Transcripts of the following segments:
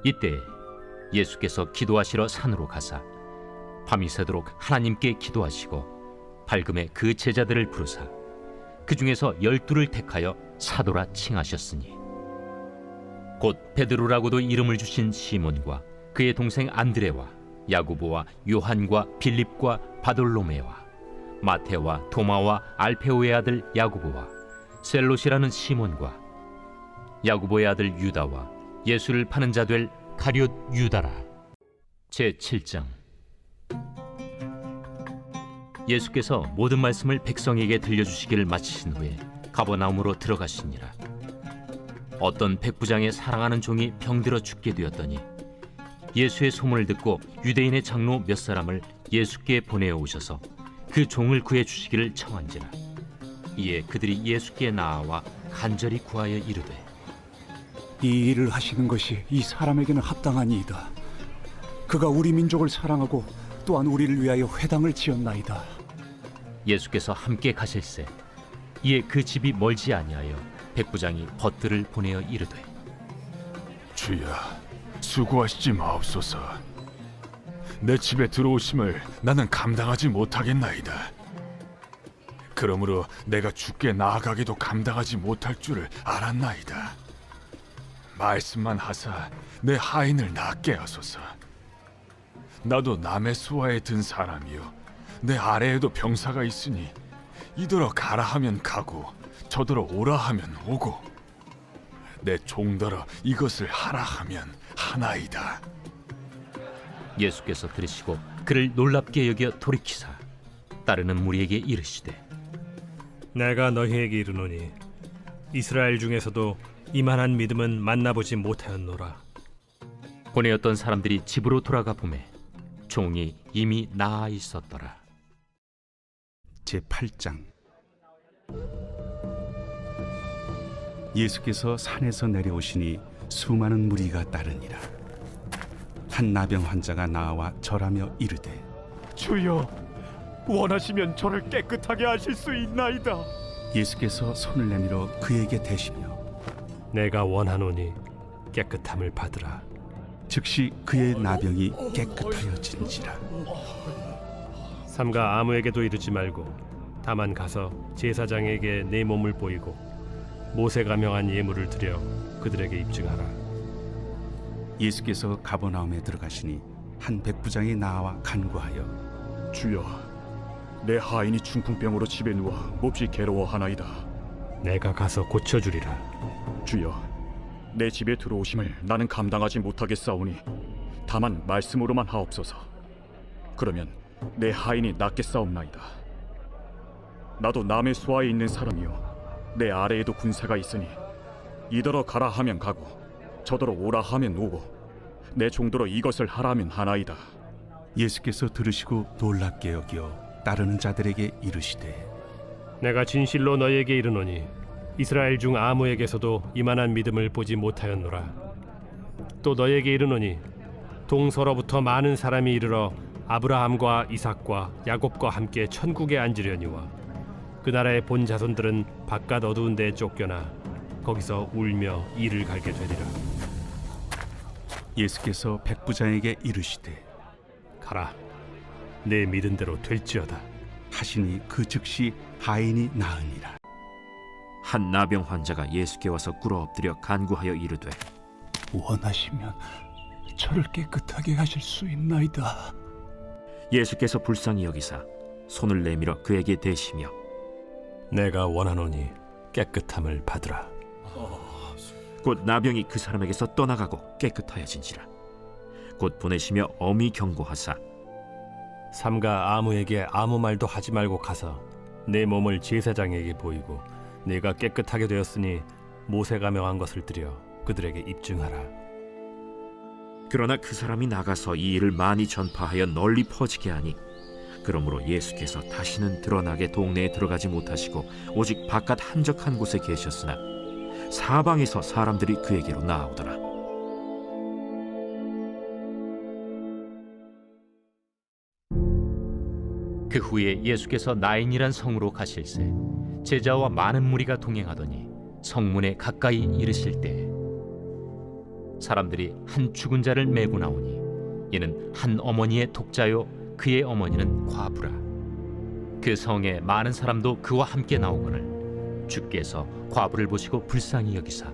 이때 예수께서 기도하시러 산으로 가사 밤이 새도록 하나님께 기도하시고 밝음에 그 제자들을 부르사 그 중에서 12를 택하여 사도라 칭하셨으니 곧 베드로라고도 이름을 주신 시몬과 그의 동생 안드레와 야고보와 요한과 빌립과 바돌로메와 마테와 도마와 알페오의 아들 야고보와 셀롯이라는 시몬과 야고보의 아들 유다와 예수를 파는 자 될 가룟 유다라. 제7장. 예수께서 모든 말씀을 백성에게 들려주시기를 마치신 후에 가버나움으로 들어가시니라. 어떤 백부장의 사랑하는 종이 병들어 죽게 되었더니 예수의 소문을 듣고 유대인의 장로 몇 사람을 예수께 보내어 오셔서 그 종을 구해 주시기를 청한지라. 이에 그들이 예수께 나아와 간절히 구하여 이르되 이 일을 하시는 것이 이 사람에게는 합당하니이다. 그가 우리 민족을 사랑하고 또한 우리를 위하여 회당을 지었나이다. 예수께서 함께 가실새 이에 그 집이 멀지 아니하여 백부장이 벗들을 보내어 이르되 주여, 수고하시지 마옵소서. 내 집에 들어오심을 나는 감당하지 못하겠나이다. 그러므로 내가 주께 나아가기도 감당하지 못할 줄을 알았나이다. 말씀만 하사 내 하인을 낫게 하소서. 나도 남의 수하에 든 사람이요 내 아래에도 병사가 있으니 이더러 가라 하면 가고 저더러 오라 하면 오고 내 종더러 이것을 하라 하면 하나이다. 예수께서 들으시고 그를 놀랍게 여겨 돌이키사 따르는 무리에게 이르시되 내가 너희에게 이르노니 이스라엘 중에서도 이만한 믿음은 만나보지 못하였노라. 보내었던 사람들이 집으로 돌아가 보매 종이 이미 나아 있었더라. 제8장. 예수께서 산에서 내려오시니 수많은 무리가 따르니라. 한 나병 환자가 나와 절하며 이르되 주여, 원하시면 저를 깨끗하게 하실 수 있나이다. 예수께서 손을 내밀어 그에게 대시며 내가 원하노니 깨끗함을 받으라. 즉시 그의 나병이 깨끗하여진지라. 삼가 아무에게도 이르지 말고 다만 가서 제사장에게 내 몸을 보이고 모세가 명한 예물을 드려 그들에게 입증하라. 예수께서 가버나움에 들어가시니 한 백부장이 나와 간구하여 주여, 내 하인이 중풍병으로 집에 누워 몹시 괴로워하나이다. 내가 가서 고쳐주리라. 주여, 내 집에 들어오심을 나는 감당하지 못하겠사오니 다만 말씀으로만 하옵소서. 그러면 내 하인이 낫겠사옵나이다. 나도 남의 수하에 있는 사람이요 내 아래에도 군사가 있으니 이더러 가라 하면 가고 저더러 오라 하면 오고 내 종더러 이것을 하라 하면 하나이다. 예수께서 들으시고 놀랍게 여겨 따르는 자들에게 이르시되 내가 진실로 너희에게 이르노니 이스라엘 중 아무에게서도 이만한 믿음을 보지 못하였노라. 또 너희에게 이르노니 동서로부터 많은 사람이 이르러 아브라함과 이삭과 야곱과 함께 천국에 앉으려니와 그 나라의 본 자손들은 바깥 어두운 데에 쫓겨나 거기서 울며 이를 갈게 되리라. 예수께서 백부장에게 이르시되 가라, 내 믿은 대로 될지어다 하시니 그 즉시 하인이 나으니라. 한 나병 환자가 예수께 와서 꿇어 엎드려 간구하여 이르되 원하시면 저를 깨끗하게 하실 수 있나이다. 예수께서 불쌍히 여기사 손을 내밀어 그에게 대시며 내가 원하노니 깨끗함을 받으라. 곧 나병이 그 사람에게서 떠나가고 깨끗하여진지라. 곧 보내시며 엄히 경고하사 삼가 아무에게 아무 말도 하지 말고 가서 내 몸을 제사장에게 보이고 내가 깨끗하게 되었으니 모세가 명한 것을 드려 그들에게 입증하라. 그러나 그 사람이 나가서 이 일을 많이 전파하여 널리 퍼지게 하니 그러므로 예수께서 다시는 드러나게 동네에 들어가지 못하시고 오직 바깥 한적한 곳에 계셨으나 사방에서 사람들이 그에게로 나아오더라. 그 후에 예수께서 나인이란 성으로 가실새 제자와 많은 무리가 동행하더니 성문에 가까이 이르실 때 사람들이 한 죽은 자를 메고 나오니 이는 한 어머니의 독자요 그의 어머니는 과부라. 그 성에 많은 사람도 그와 함께 나오거늘 주께서 과부를 보시고 불쌍히 여기사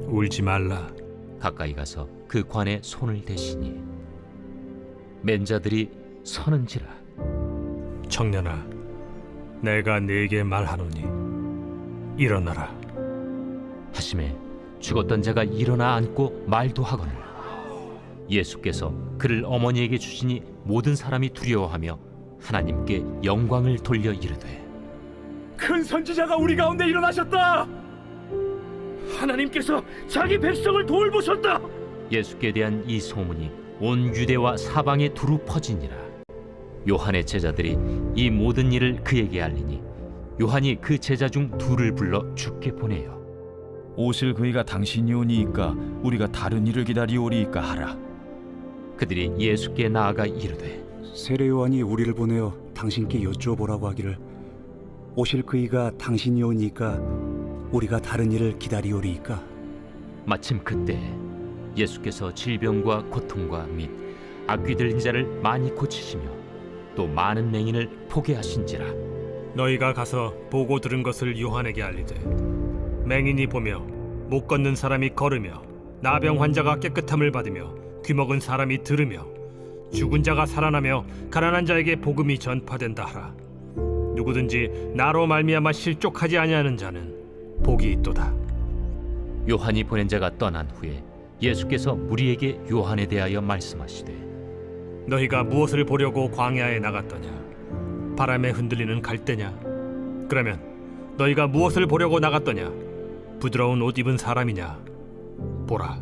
울지 말라. 가까이 가서 그 관에 손을 대시니 맨 자들이 서는지라. 청년아, 내가 네게 말하노니 일어나라. 하심에 죽었던 자가 일어나 앉고 말도 하거늘 예수께서 그를 어머니에게 주시니 모든 사람이 두려워하며 하나님께 영광을 돌려 이르되 큰 선지자가 우리 가운데 일어나셨다. 하나님께서 자기 백성을 돌보셨다. 예수께 대한 이 소문이 온 유대와 사방에 두루 퍼지니라. 요한의 제자들이 이 모든 일을 그에게 알리니 요한이 그 제자 중 둘을 불러 주께 보내요. 오실 그이가 당신이 오니이까 우리가 다른 일을 기다리오리이까 하라. 그들이 예수께 나아가 이르되 세례 요한이 우리를 보내어 당신께 여쭈어보라고 하기를 오실 그이가 당신이 오니까 우리가 다른 일을 기다리오리이까. 마침 그때 예수께서 질병과 고통과 및 악귀 들린 자를 많이 고치시며 또 많은 맹인을 포게 하신지라. 너희가 가서 보고 들은 것을 요한에게 알리되 맹인이 보며 못 걷는 사람이 걸으며 나병 환자가 깨끗함을 받으며 귀먹은 사람이 들으며 죽은 자가 살아나며 가난한 자에게 복음이 전파된다 하라. 누구든지 나로 말미암아 실족하지 아니하는 자는 복이 있도다. 요한이 보낸 자가 떠난 후에 예수께서 무리에게 요한에 대하여 말씀하시되 너희가 무엇을 보려고 광야에 나갔더냐? 바람에 흔들리는 갈대냐? 그러면 너희가 무엇을 보려고 나갔더냐? 부드러운 옷 입은 사람이냐? 보라,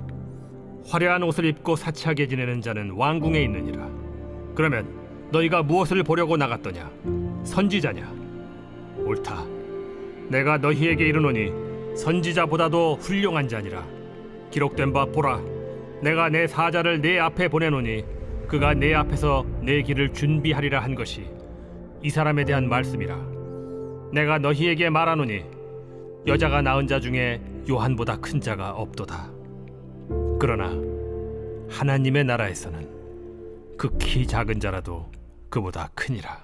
화려한 옷을 입고 사치하게 지내는 자는 왕궁에 있느니라. 그러면 너희가 무엇을 보려고 나갔더냐? 선지자냐? 옳다. 내가 너희에게 이르노니 선지자보다도 훌륭한 자니라. 기록된 바 보라, 내가 내 사자를 내 앞에 보내노니 그가 내 앞에서 내 길을 준비하리라 한 것이 이 사람에 대한 말씀이라. 내가 너희에게 말하노니 여자가 낳은 자 중에 요한보다 큰 자가 없도다. 그러나 하나님의 나라에서는 극히 작은 자라도 그보다 크니라.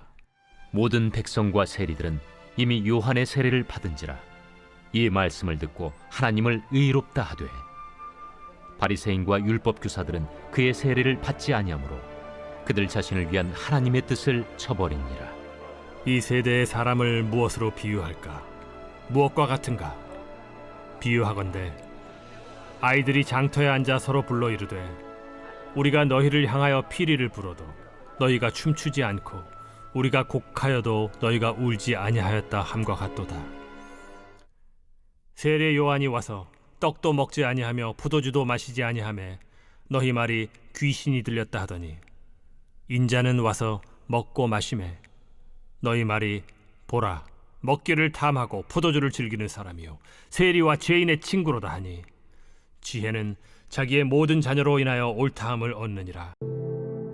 모든 백성과 세리들은 이미 요한의 세례를 받은지라. 이 말씀을 듣고 하나님을 의롭다 하되 바리새인과 율법 교사들은 그의 세례를 받지 아니하므로 그들 자신을 위한 하나님의 뜻을 저버리니라. 이 세대의 사람을 무엇으로 비유할까? 무엇과 같은가? 비유하건대 아이들이 장터에 앉아 서로 불러 이르되 우리가 너희를 향하여 피리를 불어도 너희가 춤추지 않고 우리가 곡하여도 너희가 울지 아니하였다 함과 같도다. 세례 요한이 와서 떡도 먹지 아니하며 포도주도 마시지 아니하매 너희 말이 귀신이 들렸다 하더니 인자는 와서 먹고 마시매 너희 말이 보라, 먹기를 탐하고 포도주를 즐기는 사람이요 세리와 죄인의 친구로다 하니 지혜는 자기의 모든 자녀로 인하여 옳다함을 얻느니라.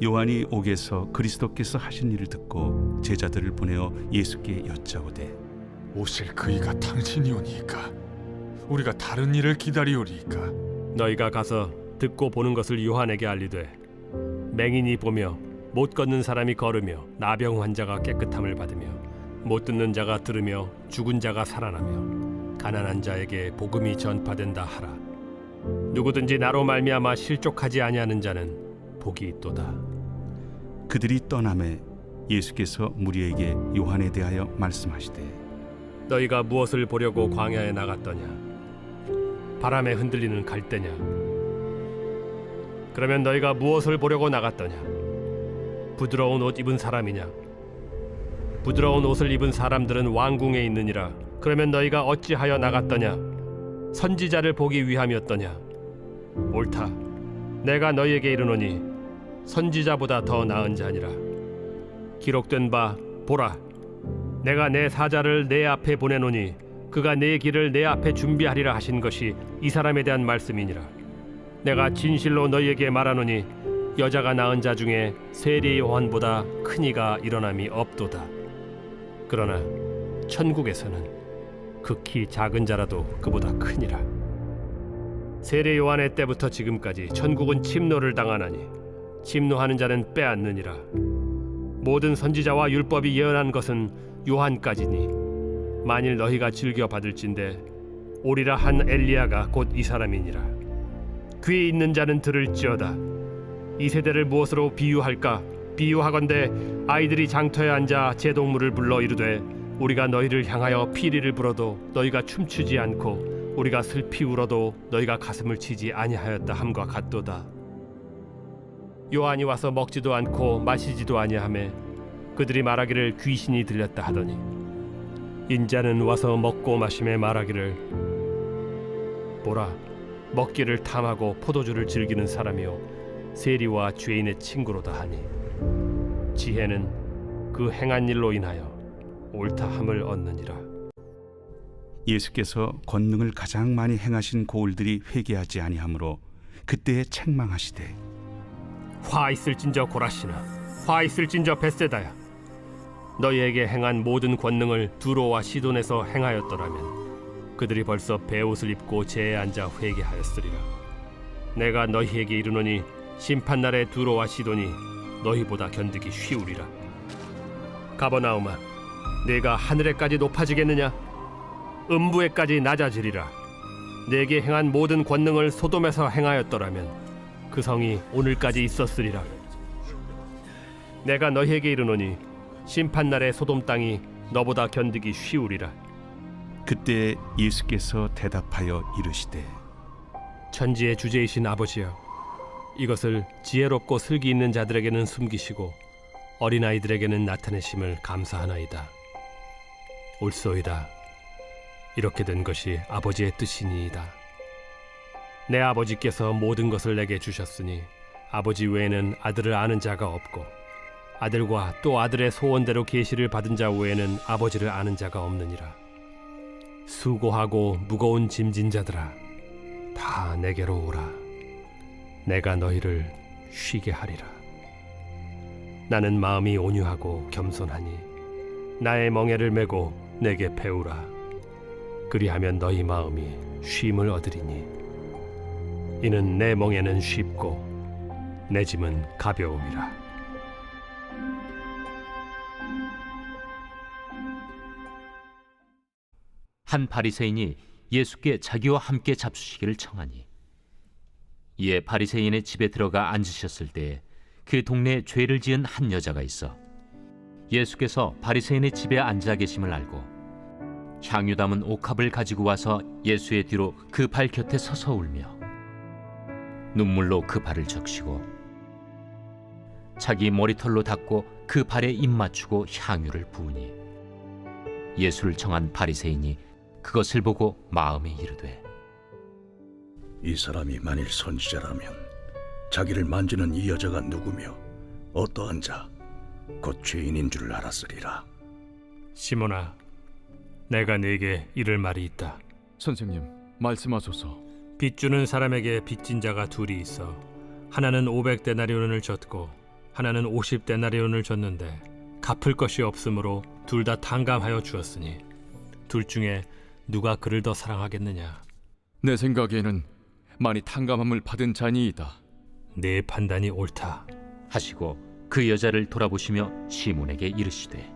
요한이 옥에서 그리스도께서 하신 일을 듣고 제자들을 보내어 예수께 여짜오되 오실 그이가 당신이 오니이까 우리가 다른 일을 기다리오리이까. 너희가 가서 듣고 보는 것을 요한에게 알리되 맹인이 보며 못 걷는 사람이 걸으며 나병 환자가 깨끗함을 받으며 못 듣는 자가 들으며 죽은 자가 살아나며 가난한 자에게 복음이 전파된다 하라. 누구든지 나로 말미암아 실족하지 아니하는 자는 복이 있도다. 그들이 떠나매 예수께서 무리에게 요한에 대하여 말씀하시되 너희가 무엇을 보려고 광야에 나갔더냐? 바람에 흔들리는 갈대냐? 그러면 너희가 무엇을 보려고 나갔더냐? 부드러운 옷 입은 사람이냐? 부드러운 옷을 입은 사람들은 왕궁에 있느니라. 그러면 너희가 어찌하여 나갔더냐? 선지자를 보기 위함이었더냐? 옳다. 내가 너희에게 이르노니 선지자보다 더 나은 자니라. 기록된 바 보라, 내가 내 사자를 내 앞에 보내노니 그가 내 길을 내 앞에 준비하리라 하신 것이 이 사람에 대한 말씀이니라. 내가 진실로 너희에게 말하노니 여자가 낳은 자 중에 세례 요한보다 큰 이가 일어남이 없도다. 그러나 천국에서는 극히 작은 자라도 그보다 크니라. 세례 요한의 때부터 지금까지 천국은 침노를 당하나니 침노하는 자는 빼앗느니라. 모든 선지자와 율법이 예언한 것은 요한까지니 만일 너희가 즐겨 받을진대 오리라 한 엘리야가 곧 이 사람이니라. 귀 있는 자는 들을지어다. 이 세대를 무엇으로 비유할까? 비유하건대 아이들이 장터에 앉아 제동물을 불러 이르되 우리가 너희를 향하여 피리를 불어도 너희가 춤추지 않고 우리가 슬피 울어도 너희가 가슴을 치지 아니하였다 함과 같도다. 요한이 와서 먹지도 않고 마시지도 아니하매 그들이 말하기를 귀신이 들렸다 하더니 인자는 와서 먹고 마심에 말하기를 보라 먹기를 탐하고 포도주를 즐기는 사람이요 세리와 죄인의 친구로다 하니 지혜는 그 행한 일로 인하여 옳다함을 얻느니라. 예수께서 권능을 가장 많이 행하신 고을들이 회개하지 아니하므로 그때에 책망하시되 화 있을진저 고라시나 화 있을진저 벳세다야 너희에게 행한 모든 권능을 두로와 시돈에서 행하였더라면 그들이 벌써 베옷을 입고 제에 앉아 회개하였으리라. 내가 너희에게 이르노니 심판날에 두로와 시돈이 너희보다 견디기 쉬우리라. 가버나움아 내가 하늘에까지 높아지겠느냐? 음부에까지 낮아지리라. 내게 행한 모든 권능을 소돔에서 행하였더라면 그 성이 오늘까지 있었으리라. 내가 너희에게 이르노니 심판날에 소돔 땅이 너보다 견디기 쉬우리라. 그때 예수께서 대답하여 이르시되 천지의 주제이신 아버지여 이것을 지혜롭고 슬기 있는 자들에게는 숨기시고 어린아이들에게는 나타내심을 감사하나이다. 옳소이다. 이렇게 된 것이 아버지의 뜻이니이다. 내 아버지께서 모든 것을 내게 주셨으니 아버지 외에는 아들을 아는 자가 없고 아들과 또 아들의 소원대로 계시를 받은 자 외에는 아버지를 아는 자가 없느니라. 수고하고 무거운 짐진 자들아 다 내게로 오라. 내가 너희를 쉬게 하리라. 나는 마음이 온유하고 겸손하니 나의 멍에를 메고 내게 배우라. 그리하면 너희 마음이 쉼을 얻으리니 이는 내 멍에는 쉽고 내 짐은 가벼움이라. 한 바리새인이 예수께 자기와 함께 잡수시기를 청하니 이에 바리새인의 집에 들어가 앉으셨을 때에 그 동네에 죄를 지은 한 여자가 있어 예수께서 바리새인의 집에 앉아 계심을 알고 향유 담은 옥합을 가지고 와서 예수의 뒤로 그 발 곁에 서서 울며 눈물로 그 발을 적시고 자기 머리털로 닦고 그 발에 입 맞추고 향유를 부으니 예수를 청한 바리새인이 그것을 보고 마음에 이르되 이 사람이 만일 선지자라면 자기를 만지는 이 여자가 누구며 어떠한 자 곧 죄인인 줄 알았으리라. 시몬아 내가 네게 이를 말이 있다. 선생님, 말씀하소서. 빚 주는 사람에게 빚진 자가 둘이 있어 하나는 500데나리온을 줬고 하나는 50데나리온을 줬는데 갚을 것이 없으므로 둘 다 탕감하여 주었으니 둘 중에 누가 그를 더 사랑하겠느냐? 내 생각에는 많이 탕감함을 받은 자니이다. 네 판단이 옳다. 하시고 그 여자를 돌아보시며 시몬에게 이르시되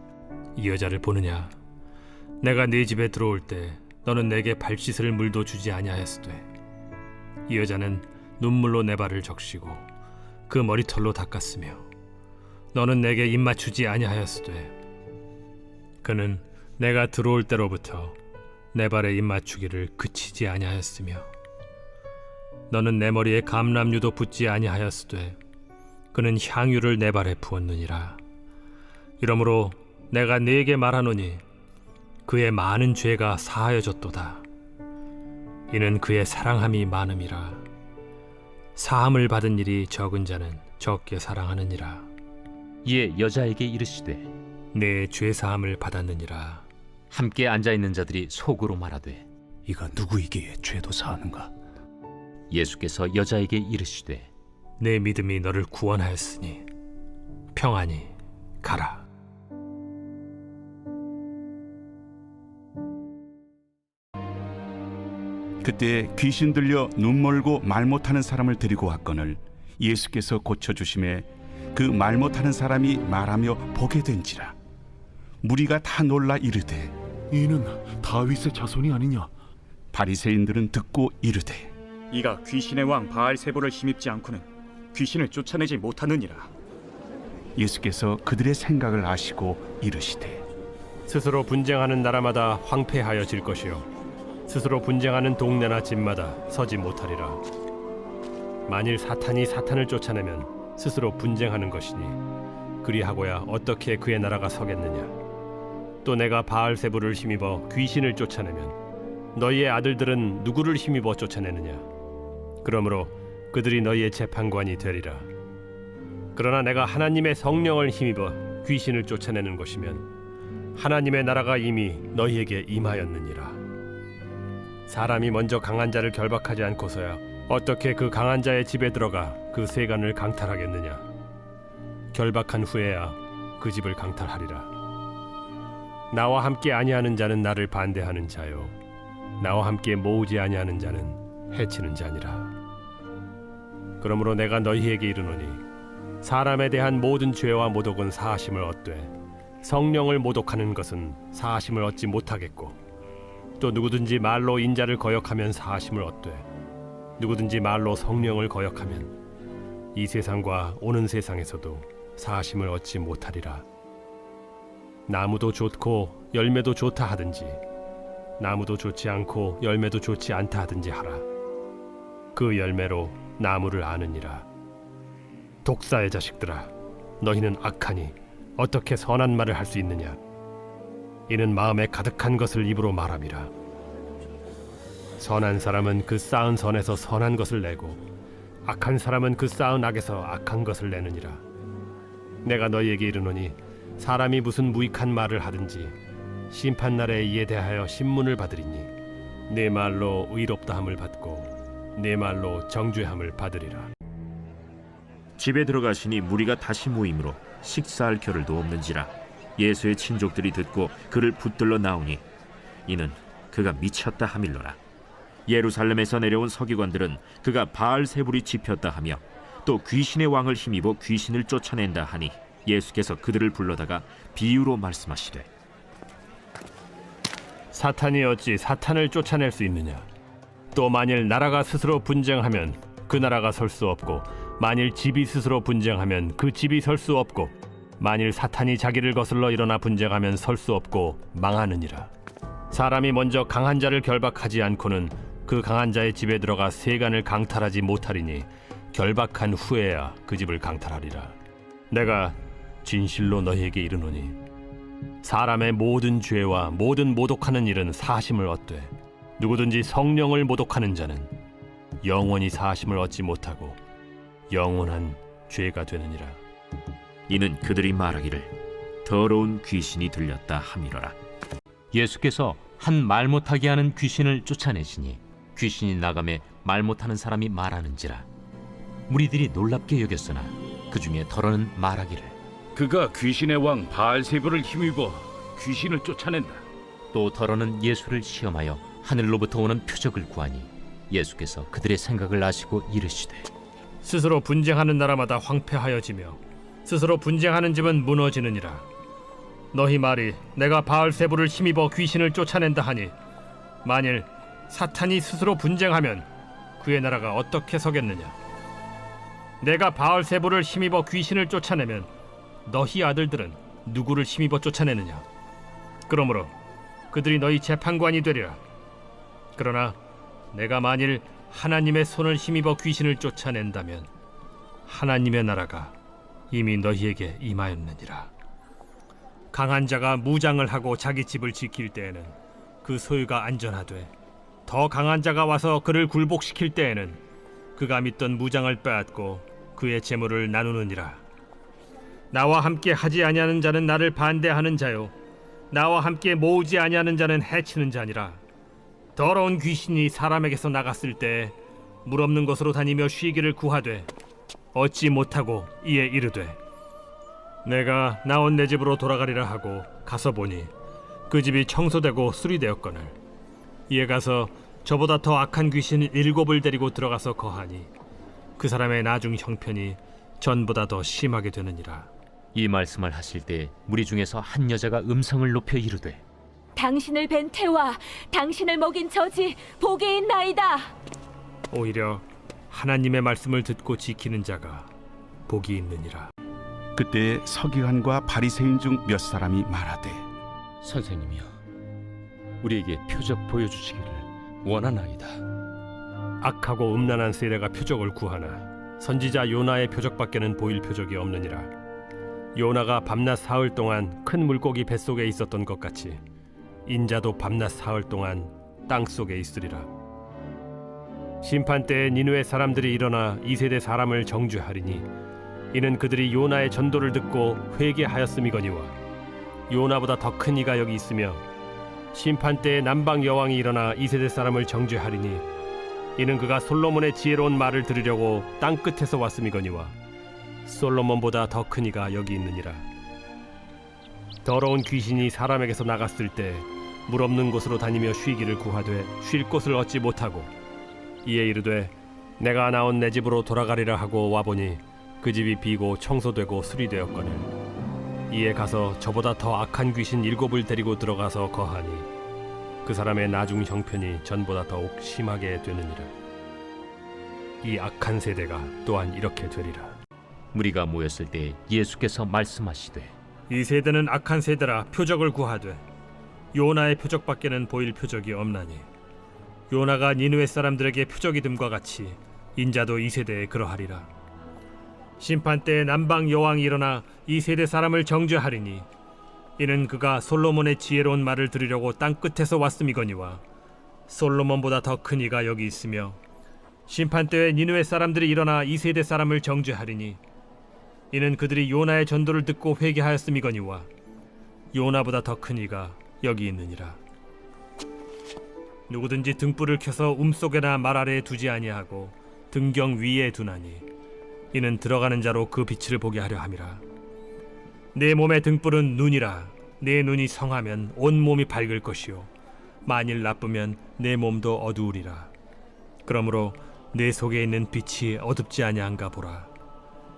이 여자를 보느냐? 내가 네 집에 들어올 때 너는 내게 발 씻을 물도 주지 아니하였으되 이 여자는 눈물로 내 발을 적시고 그 머리털로 닦았으며 너는 내게 입 맞추지 아니하였으되 그는 내가 들어올 때로부터 내 발에 입 맞추기를 그치지 아니하였으며 너는 내 머리에 감람유도 붓지 아니하였으되 그는 향유를 내 발에 부었느니라. 이러므로 내가 네게 말하노니 그의 많은 죄가 사하여졌도다. 이는 그의 사랑함이 많음이라. 사함을 받은 일이 적은 자는 적게 사랑하느니라. 이에 여자에게 이르시되 내 죄 사함을 받았느니라. 함께 앉아있는 자들이 속으로 말하되 이가 누구이기에 죄도 사하는가? 예수께서 여자에게 이르시되 내 믿음이 너를 구원하였으니 평안히 가라. 그때 귀신 들려 눈 멀고 말 못하는 사람을 데리고 왔거늘 예수께서 고쳐주심에 그 말 못하는 사람이 말하며 보게 된지라. 무리가 다 놀라 이르되 이는 다윗의 자손이 아니냐? 바리새인들은 듣고 이르되 이가 귀신의 왕 바알세불을 힘입지 않고는 귀신을 쫓아내지 못하느니라. 예수께서 그들의 생각을 아시고 이르시되 스스로 분쟁하는 나라마다 황폐하여질 것이요 스스로 분쟁하는 동네나 집마다 서지 못하리라. 만일 사탄이 사탄을 쫓아내면 스스로 분쟁하는 것이니 그리하고야 어떻게 그의 나라가 서겠느냐. 또 내가 바알세불을 힘입어 귀신을 쫓아내면 너희의 아들들은 누구를 힘입어 쫓아내느냐. 그러므로 그들이 너희의 재판관이 되리라. 그러나 내가 하나님의 성령을 힘입어 귀신을 쫓아내는 것이면 하나님의 나라가 이미 너희에게 임하였느니라. 사람이 먼저 강한 자를 결박하지 않고서야 어떻게 그 강한 자의 집에 들어가 그 세간을 강탈하겠느냐. 결박한 후에야 그 집을 강탈하리라. 나와 함께 아니하는 자는 나를 반대하는 자요 나와 함께 모으지 아니하는 자는 해치는 자니라. 그러므로 내가 너희에게 이르노니 사람에 대한 모든 죄와 모독은 사하심을 얻되 성령을 모독하는 것은 사하심을 얻지 못하겠고 또 누구든지 말로 인자를 거역하면 사하심을 얻되 누구든지 말로 성령을 거역하면 이 세상과 오는 세상에서도 사하심을 얻지 못하리라. 나무도 좋고 열매도 좋다 하든지 나무도 좋지 않고 열매도 좋지 않다 하든지 하라. 그 열매로 나무를 아느니라. 독사의 자식들아, 너희는 악하니 어떻게 선한 말을 할 수 있느냐. 이는 마음에 가득한 것을 입으로 말함이라. 선한 사람은 그 쌓은 선에서 선한 것을 내고 악한 사람은 그 쌓은 악에서 악한 것을 내느니라. 내가 너희에게 이르노니 사람이 무슨 무익한 말을 하든지 심판날에 이에 대하여 신문을 받으리니 내 말로 의롭다함을 받고 내 말로 정죄함을 받으리라. 집에 들어가시니 무리가 다시 모임으로 식사할 겨를도 없는지라. 예수의 친족들이 듣고 그를 붙들러 나오니 이는 그가 미쳤다 하밀러라. 예루살렘에서 내려온 서기관들은 그가 바알세불이 집혔다 하며 또 귀신의 왕을 힘입어 귀신을 쫓아낸다 하니 예수께서 그들을 불러다가 비유로 말씀하시되 사탄이 어찌 사탄을 쫓아낼 수 있느냐. 또 만일 나라가 스스로 분쟁하면 그 나라가 설 수 없고 만일 집이 스스로 분쟁하면 그 집이 설 수 없고 만일 사탄이 자기를 거슬러 일어나 분쟁하면 설 수 없고 망하느니라. 사람이 먼저 강한 자를 결박하지 않고는 그 강한 자의 집에 들어가 세간을 강탈하지 못하리니 결박한 후에야 그 집을 강탈하리라. 내가 진실로 너희에게 이르노니 사람의 모든 죄와 모든 모독하는 일은 사하심을 얻되 누구든지 성령을 모독하는 자는 영원히 사하심을 얻지 못하고 영원한 죄가 되느니라. 이는 그들이 말하기를 더러운 귀신이 들렸다 하밀어라. 예수께서 한 말 못하게 하는 귀신을 쫓아내시니 귀신이 나가매 말 못하는 사람이 말하는지라. 무리들이 놀랍게 여겼으나 그 중에 더러는 말하기를 그가 귀신의 왕 바알세불을 힘입어 귀신을 쫓아낸다. 또 더러는 예수를 시험하여 하늘로부터 오는 표적을 구하니 예수께서 그들의 생각을 아시고 이르시되 스스로 분쟁하는 나라마다 황폐하여지며 스스로 분쟁하는 집은 무너지느니라. 너희 말이 내가 바알세불을 힘입어 귀신을 쫓아낸다 하니 만일 사탄이 스스로 분쟁하면 그의 나라가 어떻게 서겠느냐. 내가 바알세불을 힘입어 귀신을 쫓아내면 너희 아들들은 누구를 힘입어 쫓아내느냐. 그러므로 그들이 너희 재판관이 되리라. 그러나 내가 만일 하나님의 손을 힘입어 귀신을 쫓아낸다면 하나님의 나라가 이미 너희에게 임하였느니라. 강한 자가 무장을 하고 자기 집을 지킬 때에는 그 소유가 안전하되 더 강한 자가 와서 그를 굴복시킬 때에는 그가 믿던 무장을 빼앗고 그의 재물을 나누느니라. 나와 함께 하지 아니하는 자는 나를 반대하는 자요 나와 함께 모으지 아니하는 자는 해치는 자니라. 더러운 귀신이 사람에게서 나갔을 때 물 없는 곳으로 다니며 쉬기를 구하되 얻지 못하고 이에 이르되 내가 나온 내 집으로 돌아가리라 하고 가서 보니 그 집이 청소되고 수리되었거늘 이에 가서 저보다 더 악한 귀신 7을 데리고 들어가서 거하니 그 사람의 나중 형편이 전보다 더 심하게 되느니라. 이 말씀을 하실 때 무리 중에서 한 여자가 음성을 높여 이르되 당신을 뵌 태와 당신을 먹인 저지 복이 있나이다. 오히려 하나님의 말씀을 듣고 지키는 자가 복이 있느니라. 그때 서기관과 바리새인 중 몇 사람이 말하되 선생님이여, 우리에게 표적 보여주시기를 원하나이다. 악하고 음란한 세대가 표적을 구하나 선지자 요나의 표적밖에는 보일 표적이 없느니라. 요나가 밤낮 사흘 동안 큰 물고기 뱃속에 있었던 것 같이 인자도 밤낮 사흘 동안 땅 속에 있으리라. 심판 때에 니느웨 사람들이 일어나 이 세대 사람을 정죄하리니 이는 그들이 요나의 전도를 듣고 회개하였음이거니와 요나보다 더 큰 이가 여기 있으며 심판 때에 남방 여왕이 일어나 이 세대 사람을 정죄하리니 이는 그가 솔로몬의 지혜로운 말을 들으려고 땅 끝에서 왔음이거니와 솔로몬보다 더 큰 이가 여기 있느니라. 더러운 귀신이 사람에게서 나갔을 때 물 없는 곳으로 다니며 쉬기를 구하되 쉴 곳을 얻지 못하고 이에 이르되 내가 나온 내 집으로 돌아가리라 하고 와보니 그 집이 비고 청소되고 수리되었거늘 이에 가서 저보다 더 악한 귀신 7을 데리고 들어가서 거하니 그 사람의 나중 형편이 전보다 더욱 심하게 되느니라. 이 악한 세대가 또한 이렇게 되리라. 무리가 모였을 때 예수께서 말씀하시되 이 세대는 악한 세대라 표적을 구하되 요나의 표적밖에는 보일 표적이 없나니 요나가 니느웨 사람들에게 표적이 됨과 같이 인자도 이 세대에 그러하리라. 심판 때에 남방 여왕이 일어나 이 세대 사람을 정죄하리니 이는 그가 솔로몬의 지혜로운 말을 들으려고 땅 끝에서 왔음이거니와 솔로몬보다 더 큰 이가 여기 있으며 심판 때에 니느웨 사람들이 일어나 이 세대 사람을 정죄하리니 이는 그들이 요나의 전도를 듣고 회개하였음이거니와 요나보다 더 큰 이가 여기 있느니라. 누구든지 등불을 켜서 속에나 말 아래에 두지 아니하고 등경 위에 두나니 이는 들어가는 자로 그 빛을 보게 하려 함이라. 내 몸의 등불은 눈이라. 내 눈이 성하면 온 몸이 밝을 것이요 만일 나쁘면 내 몸도 어두우리라. 그러므로 내 속에 있는 빛이 어둡지 아니한가 보라.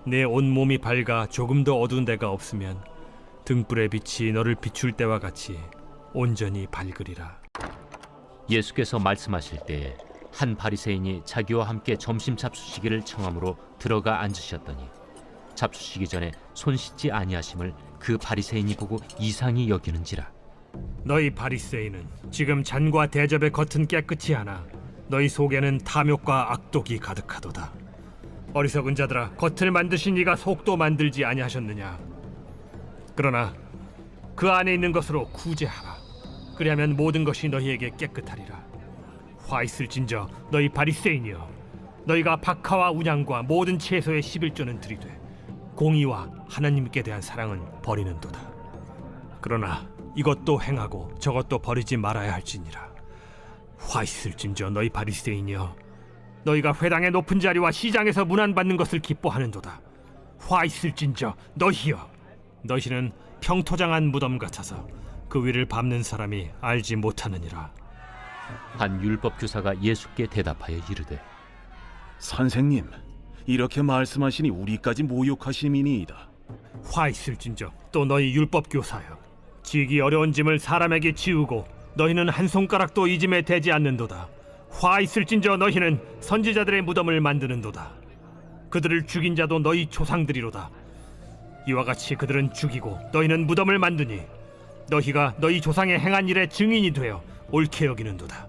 내 온 몸이 밝아 조금도 어두운 데가 없으면 등불의 빛이 너를 비출 때와 같이 온전히 밝으리라. 예수께서 말씀하실 때에 한 바리새인이 자기와 함께 점심 잡수시기를 청함으로 들어가 앉으셨더니 잡수시기 전에 손 씻지 아니하심을 그 바리새인이 보고 이상히 여기는지라. 너희 바리새인은 지금 잔과 대접의 겉은 깨끗이 하나 너희 속에는 탐욕과 악독이 가득하도다. 어리석은 자들아, 겉을 만드신 이가 속도 만들지 아니하셨느냐? 그러나 그 안에 있는 것으로 구제하라. 그리하면 모든 것이 너희에게 깨끗하리라. 화 있을진저 너희 바리새인이여, 너희가 박하와 운양과 모든 채소의 11조는 들이되 공의와 하나님께 대한 사랑은 버리는도다. 그러나 이것도 행하고 저것도 버리지 말아야 할지니라. 화 있을진저 너희 바리새인이여, 너희가 회당의 높은 자리와 시장에서 문안받는 것을 기뻐하는도다. 화 있을진저 너희여, 너희는 평토장한 무덤 같아서 그 위를 밟는 사람이 알지 못하느니라. 한 율법 교사가 예수께 대답하여 이르되 선생님, 이렇게 말씀하시니 우리까지 모욕하심이니이다. 화 있을진저 또 너희 율법 교사여, 지기 어려운 짐을 사람에게 지우고 너희는 한 손가락도 이 짐에 대지 않는도다. 화 있을진저 너희는 선지자들의 무덤을 만드는도다. 그들을 죽인 자도 너희 조상들이로다. 이와 같이 그들은 죽이고 너희는 무덤을 만드니 너희가 너희 조상의 행한 일의 증인이 되어 옳게 여기는도다.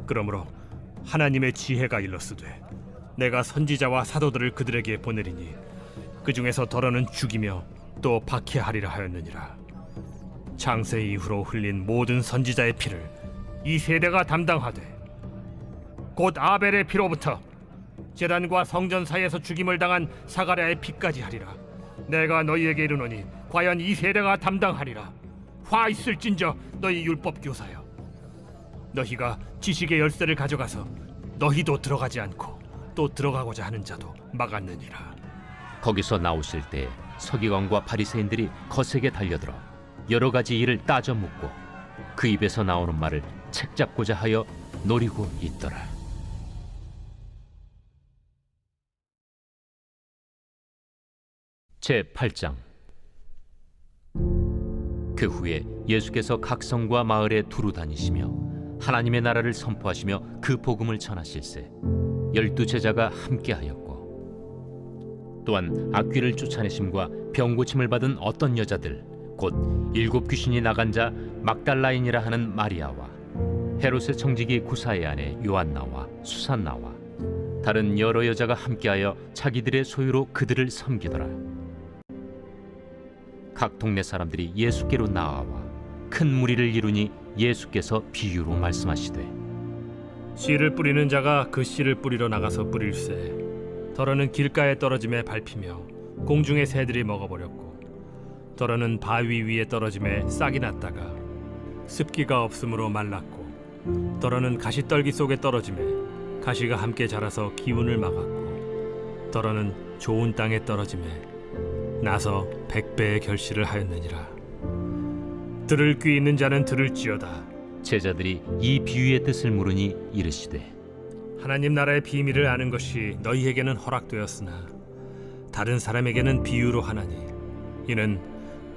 그러므로 하나님의 지혜가 일렀으되 내가 선지자와 사도들을 그들에게 보내리니 그 중에서 더러는 죽이며 또 박해하리라 하였느니라. 창세 이후로 흘린 모든 선지자의 피를 이 세대가 담당하되 곧 아벨의 피로부터 제단과 성전 사이에서 죽임을 당한 사가랴의 피까지 하리라. 내가 너희에게 이르노니 과연 이 세대가 담당하리라. 화 있을진저 너희 율법 교사여, 너희가 지식의 열쇠를 가져가서 너희도 들어가지 않고 또 들어가고자 하는 자도 막았느니라. 거기서 나오실 때 서기관과 바리새인들이 거세게 달려들어 여러 가지 일을 따져 묻고 그 입에서 나오는 말을 책잡고자 하여 노리고 있더라. 제8장. 그 후에 예수께서 각 성과 마을에 두루 다니시며 하나님의 나라를 선포하시며 그 복음을 전하실세 12 제자가 함께하였고, 또한 악귀를 쫓아내심과 병 고침을 받은 어떤 여자들 곧 7 귀신이 나간 자 막달라인이라 하는 마리아와 헤롯의 청지기 구사의 아내 요한나와 수산나와 다른 여러 여자가 함께하여 자기들의 소유로 그들을 섬기더라. 각 동네 사람들이 예수께로 나아와 큰 무리를 이루니 예수께서 비유로 말씀하시되, 씨를 뿌리는 자가 그 씨를 뿌리러 나가서 뿌릴새 더러는 길가에 떨어짐에 밟히며 공중의 새들이 먹어버렸고, 더러는 바위 위에 떨어짐에 싹이 났다가 습기가 없으므로 말랐고, 더러는 가시떨기 속에 떨어짐에 가시가 함께 자라서 기운을 막았고, 더러는 좋은 땅에 떨어짐에 나서 100배의 결실을 하였느니라. 들을 귀 있는 자는 들을지어다. 제자들이 이 비유의 뜻을 물으니 이르시되, 하나님 나라의 비밀을 아는 것이 너희에게는 허락되었으나 다른 사람에게는 비유로 하나니, 이는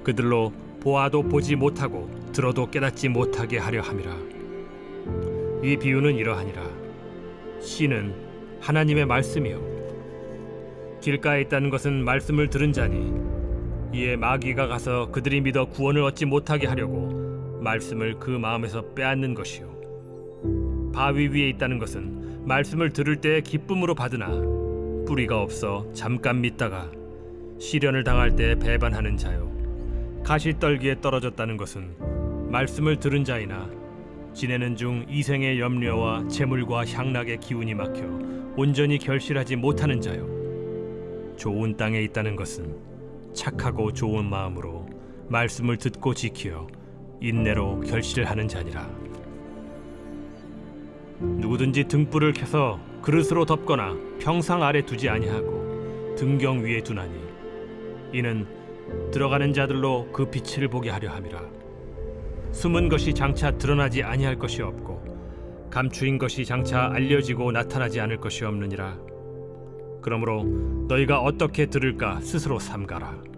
그들로 보아도 보지 못하고 들어도 깨닫지 못하게 하려 함이라. 이 비유는 이러하니라. 씨는 하나님의 말씀이요 길가에 있다는 것은 말씀을 들은 자니, 이에 마귀가 가서 그들이 믿어 구원을 얻지 못하게 하려고 말씀을 그 마음에서 빼앗는 것이요 바위 위에 있다는 것은 말씀을 들을 때에 기쁨으로 받으나 뿌리가 없어 잠깐 믿다가 시련을 당할 때에 배반하는 자요 가시떨기에 떨어졌다는 것은 말씀을 들은 자이나 지내는 중 이생의 염려와 재물과 향락의 기운이 막혀 온전히 결실하지 못하는 자요 좋은 땅에 있다는 것은 착하고 좋은 마음으로 말씀을 듣고 지키어 인내로 결실하는 자니라. 누구든지 등불을 켜서 그릇으로 덮거나 평상 아래 두지 아니하고 등경 위에 두나니, 이는 들어가는 자들로 그 빛을 보게 하려 함이라. 숨은 것이 장차 드러나지 아니할 것이 없고 감추인 것이 장차 알려지고 나타나지 않을 것이 없느니라. 그러므로 너희가 어떻게 들을까 스스로 삼가라.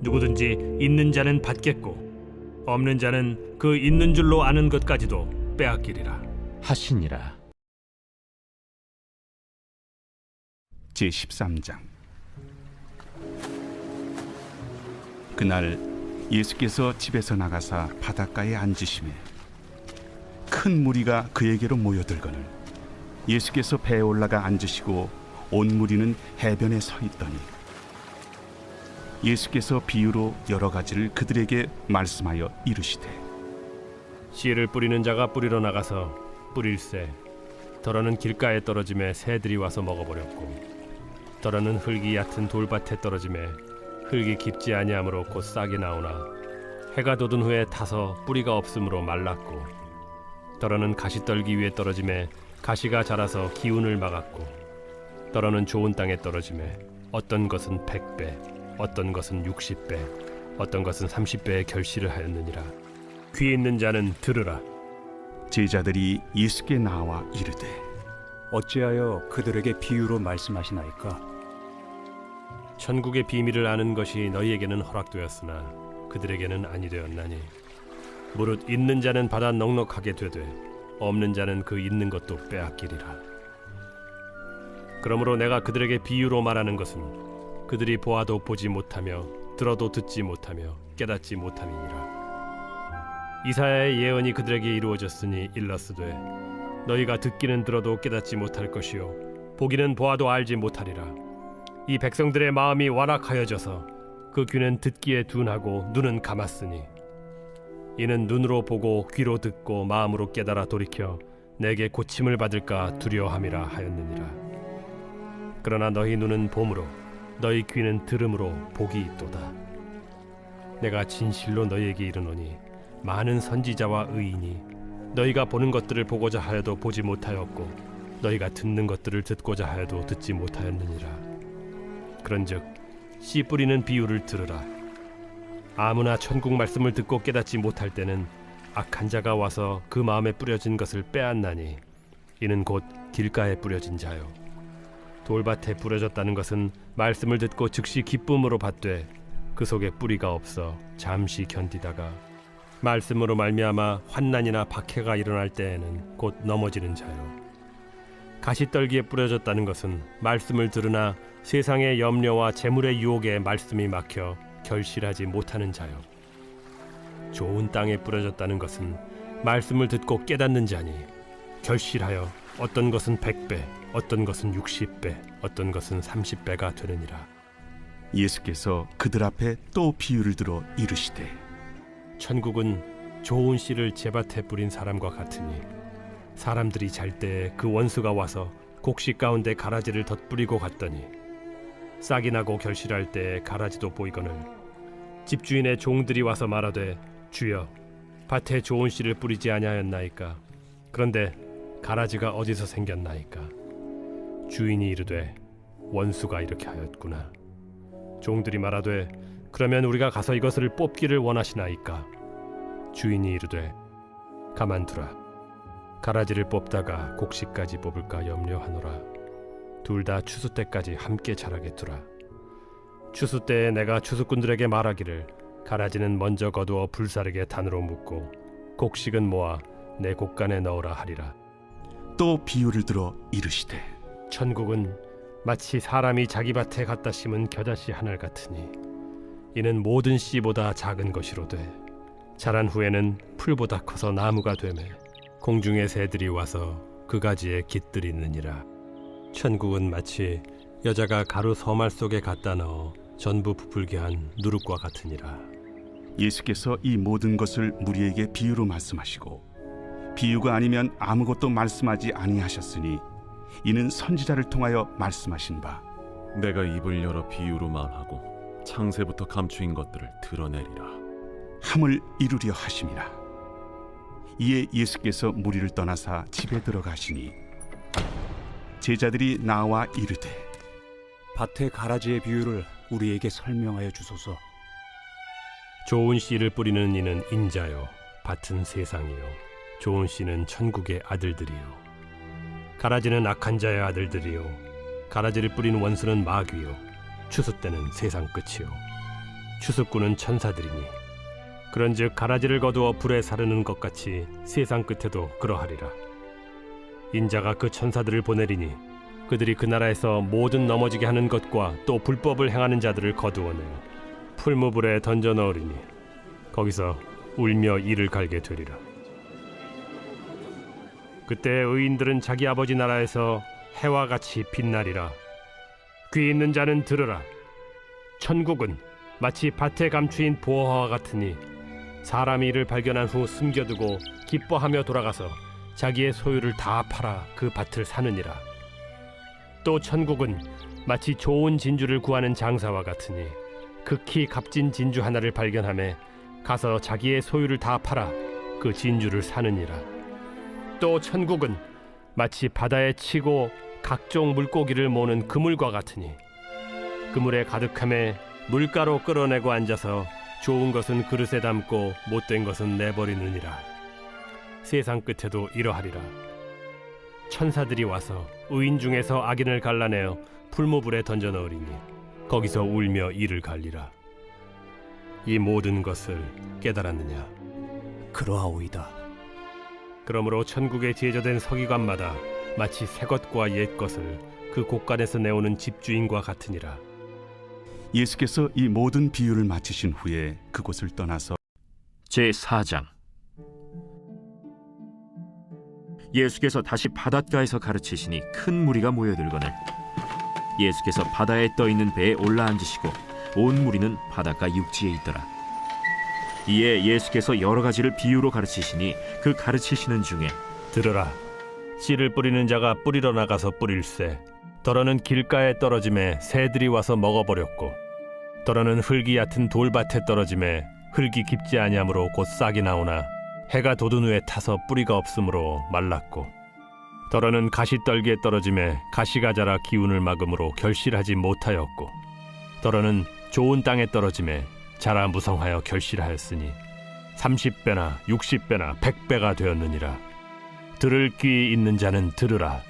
누구든지 있는 자는 받겠고 없는 자는 그 있는 줄로 아는 것까지도 빼앗기리라 하시니라. 제13장. 그날 예수께서 집에서 나가사 바닷가에 앉으시매 큰 무리가 그에게로 모여들거늘 예수께서 배에 올라가 앉으시고 온 무리는 해변에 서 있더니 예수께서 비유로 여러 가지를 그들에게 말씀하여 이르시되, 씨를 뿌리는 자가 뿌리러 나가서 뿌릴새 더러는 길가에 떨어짐에 새들이 와서 먹어버렸고, 더러는 흙이 얕은 돌밭에 떨어짐에 흙이 깊지 아니하므로 곧 싹이 나오나 해가 돋은 후에 타서 뿌리가 없으므로 말랐고, 더러는 가시떨기 위에 떨어짐에 가시가 자라서 기운을 막았고, 더러는 좋은 땅에 떨어짐에 어떤 것은 100배, 어떤 것은 60배, 어떤 것은 30배의 결실을 하였느니라. 귀 있는 자는 들으라. 제자들이 예수께 나와 이르되, 어찌하여 그들에게 비유로 말씀하시나이까? 천국의 비밀을 아는 것이 너희에게는 허락되었으나 그들에게는 아니 되었나니, 무릇 있는 자는 받아 넉넉하게 되되 없는 자는 그 있는 것도 빼앗기리라. 그러므로 내가 그들에게 비유로 말하는 것은 그들이 보아도 보지 못하며 들어도 듣지 못하며 깨닫지 못함이니라. 이사야의 예언이 그들에게 이루어졌으니 일렀으되, 너희가 듣기는 들어도 깨닫지 못할 것이요 보기는 보아도 알지 못하리라. 이 백성들의 마음이 완악하여져서 그 귀는 듣기에 둔하고 눈은 감았으니, 이는 눈으로 보고 귀로 듣고 마음으로 깨달아 돌이켜 내게 고침을 받을까 두려워함이라 하였느니라. 그러나 너희 눈은 봄으로 너희 귀는 들음으로 복이 있도다. 내가 진실로 너희에게 이르노니 많은 선지자와 의인이 너희가 보는 것들을 보고자 하여도 보지 못하였고 너희가 듣는 것들을 듣고자 하여도 듣지 못하였느니라. 그런즉 씨 뿌리는 비유를 들으라. 아무나 천국 말씀을 듣고 깨닫지 못할 때는 악한 자가 와서 그 마음에 뿌려진 것을 빼앗나니 이는 곧 길가에 뿌려진 자요. 돌밭에 뿌려졌다는 것은 말씀을 듣고 즉시 기쁨으로 받되 그 속에 뿌리가 없어 잠시 견디다가 말씀으로 말미암아 환난이나 박해가 일어날 때에는 곧 넘어지는 자요. 가시떨기에 뿌려졌다는 것은 말씀을 들으나 세상의 염려와 재물의 유혹에 말씀이 막혀 결실하지 못하는 자요. 좋은 땅에 뿌려졌다는 것은 말씀을 듣고 깨닫는 자니 결실하여 어떤 것은 100배, 어떤 것은 60배, 어떤 것은 30배가 되느니라. 예수께서 그들 앞에 또 비유를 들어 이르시되 천국은 좋은 씨를 제밭에 뿌린 사람과 같으니 사람들이 잘 때에 그 원수가 와서 곡식 가운데 가라지를 덧뿌리고 갔더니 싹이 나고 결실할 때에 가라지도 보이거늘 집주인의 종들이 와서 말하되 주여 밭에 좋은 씨를 뿌리지 아니하였나이까? 그런데 가라지가 어디서 생겼나이까? 주인이 이르되 원수가 이렇게 하였구나. 종들이 말하되 그러면 우리가 가서 이것을 뽑기를 원하시나이까? 주인이 이르되 가만두라. 가라지를 뽑다가 곡식까지 뽑을까 염려하노라. 둘 다 추수 때까지 함께 자라게 두라. 추수 때에 내가 추수꾼들에게 말하기를 가라지는 먼저 거두어 불사르게 단으로 묶고 곡식은 모아 내 곡간에 넣으라 하리라. 또 비유를 들어 이르시되 천국은 마치 사람이 자기 밭에 갖다 심은 겨자씨 하늘 같으니 이는 모든 씨보다 작은 것이로되 자란 후에는 풀보다 커서 나무가 되매 공중의 새들이 와서 그 가지에 깃들이느니라. 천국은 마치 여자가 가루 서말 속에 갖다 넣어 전부 부풀게 한 누룩과 같으니라. 예수께서 이 모든 것을 무리에게 비유로 말씀하시고 비유가 아니면 아무것도 말씀하지 아니하셨으니 이는 선지자를 통하여 말씀하신 바 내가 입을 열어 비유로 말하고 창세부터 감추인 것들을 드러내리라 함을 이루려 하심이라. 이에 예수께서 무리를 떠나사 집에 들어가시니 제자들이 나와 이르되 밭의 가라지의 비유를 우리에게 설명하여 주소서. 좋은 씨를 뿌리는 이는 인자요 밭은 세상이요 좋은 씨는 천국의 아들들이요 가라지는 악한 자의 아들들이요 가라지를 뿌린 원수는 마귀요 추수 때는 세상 끝이요 추수꾼은 천사들이니 그런즉 가라지를 거두어 불에 사르는 것 같이 세상 끝에도 그러하리라. 인자가 그 천사들을 보내리니 그들이 그 나라에서 모든 넘어지게 하는 것과 또 불법을 행하는 자들을 거두어내어 풀무불에 던져 넣으리니 거기서 울며 이를 갈게 되리라. 그때 의인들은 자기 아버지 나라에서 해와 같이 빛나리라. 귀 있는 자는 들으라. 천국은 마치 밭에 감추인 보화와 같으니 사람이 이를 발견한 후 숨겨두고 기뻐하며 돌아가서 자기의 소유를 다 팔아 그 밭을 사느니라. 또 천국은 마치 좋은 진주를 구하는 장사와 같으니 극히 값진 진주 하나를 발견하매 가서 자기의 소유를 다 팔아 그 진주를 사느니라. 또 천국은 마치 바다에 치고 각종 물고기를 모는 그물과 같으니 그물에 가득함에 물가로 끌어내고 앉아서 좋은 것은 그릇에 담고 못된 것은 내버리느니라. 세상 끝에도 이러하리라. 천사들이 와서 의인 중에서 악인을 갈라내어 풀무불에 던져 넣으리니 거기서 울며 이를 갈리라. 이 모든 것을 깨달았느냐? 그러하오이다. 그러므로 천국에 제조된 서기관마다 마치 새 것과 옛 것을 그 곳간에서 내오는 집주인과 같으니라. 예수께서 이 모든 비유를 마치신 후에 그곳을 떠나서 제4장 예수께서 다시 바닷가에서 가르치시니 큰 무리가 모여들거늘 예수께서 바다에 떠있는 배에 올라앉으시고 온 무리는 바닷가 육지에 있더라. 이에 예수께서 여러 가지를 비유로 가르치시니 그 가르치시는 중에 들으라. 씨를 뿌리는 자가 뿌리러 나가서 뿌릴새 더러는 길가에 떨어짐에 새들이 와서 먹어버렸고 더러는 흙이 얕은 돌밭에 떨어짐에 흙이 깊지 아니하므로 곧 싹이 나오나 해가 돋은 후에 타서 뿌리가 없으므로 말랐고 더러는 가시떨기에 떨어짐에 가시가 자라 기운을 막음으로 결실하지 못하였고 더러는 좋은 땅에 떨어짐에 자라 무성하여 결실하였으니 30배나 60배나 100배가 되었느니라. 들을 귀 있는 자는 들으라.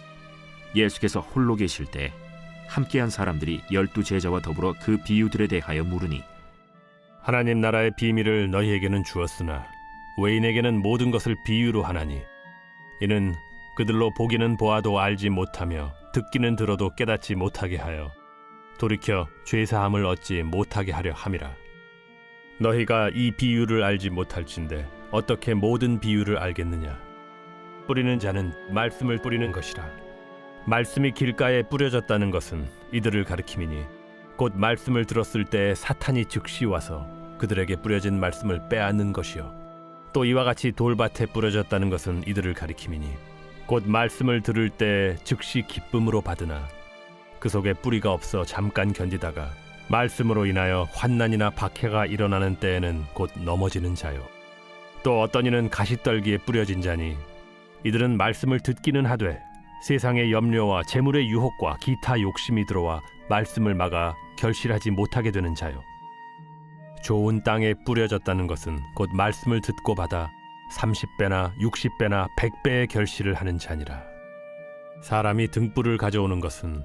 예수께서 홀로 계실 때 함께한 사람들이 12 제자와 더불어 그 비유들에 대하여 물으니 하나님 나라의 비밀을 너희에게는 주었으나 외인에게는 모든 것을 비유로 하나니 이는 그들로 보기는 보아도 알지 못하며 듣기는 들어도 깨닫지 못하게 하여 돌이켜 죄사함을 얻지 못하게 하려 함이라. 너희가 이 비유를 알지 못할진대 어떻게 모든 비유를 알겠느냐? 뿌리는 자는 말씀을 뿌리는 것이라. 말씀이 길가에 뿌려졌다는 것은 이들을 가리킴이니 곧 말씀을 들었을 때 사탄이 즉시 와서 그들에게 뿌려진 말씀을 빼앗는 것이요 또 이와 같이 돌밭에 뿌려졌다는 것은 이들을 가리킴이니 곧 말씀을 들을 때 즉시 기쁨으로 받으나 그 속에 뿌리가 없어 잠깐 견디다가 말씀으로 인하여 환난이나 박해가 일어나는 때에는 곧 넘어지는 자요 또 어떤 이는 가시떨기에 뿌려진 자니 이들은 말씀을 듣기는 하되 세상의 염려와 재물의 유혹과 기타 욕심이 들어와 말씀을 막아 결실하지 못하게 되는 자요 좋은 땅에 뿌려졌다는 것은 곧 말씀을 듣고 받아 30배나 60배나 100배의 결실을 하는 자니라. 사람이 등불을 가져오는 것은